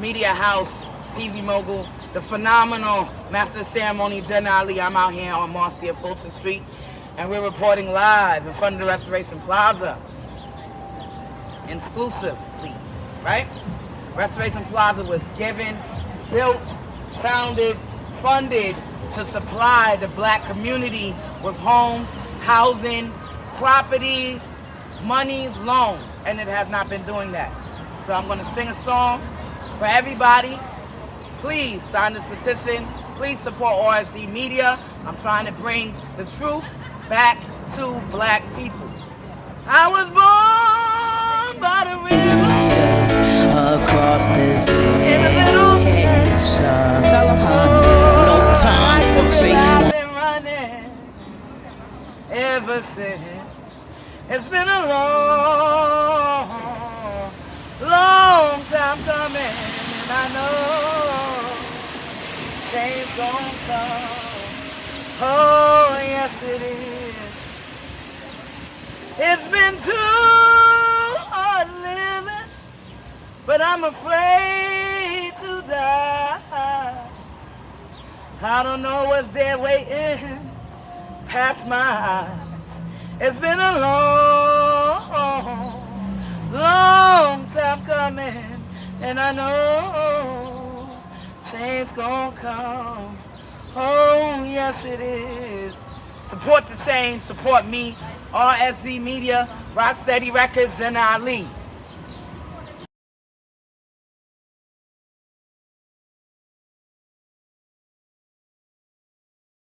media house, TV mogul, the phenomenal Master of Ceremony, Jen Ali. I'm out here on Marcia Fulton Street, and we're reporting live in front of the Restoration Plaza, exclusively, right? Restoration Plaza was given, built, founded, funded to supply the black community with homes, housing, properties, monies, loans, and it has not been doing that. So I'm going to sing a song for everybody. Please sign this petition. Please support OSD Media. I'm trying to bring the truth back to black people. I was born by the river across this nation. No time for fame. I've been running ever since. It's been a long time coming, and I know change gon' come. Oh, yes it is. It's been too hard living, but I'm afraid to die. I don't know what's there waiting past my eyes. It's been a long time coming, and I know change gon' come. Oh, yes it is. Support the change, support me, RSV Media, Rocksteady Records, and Ali.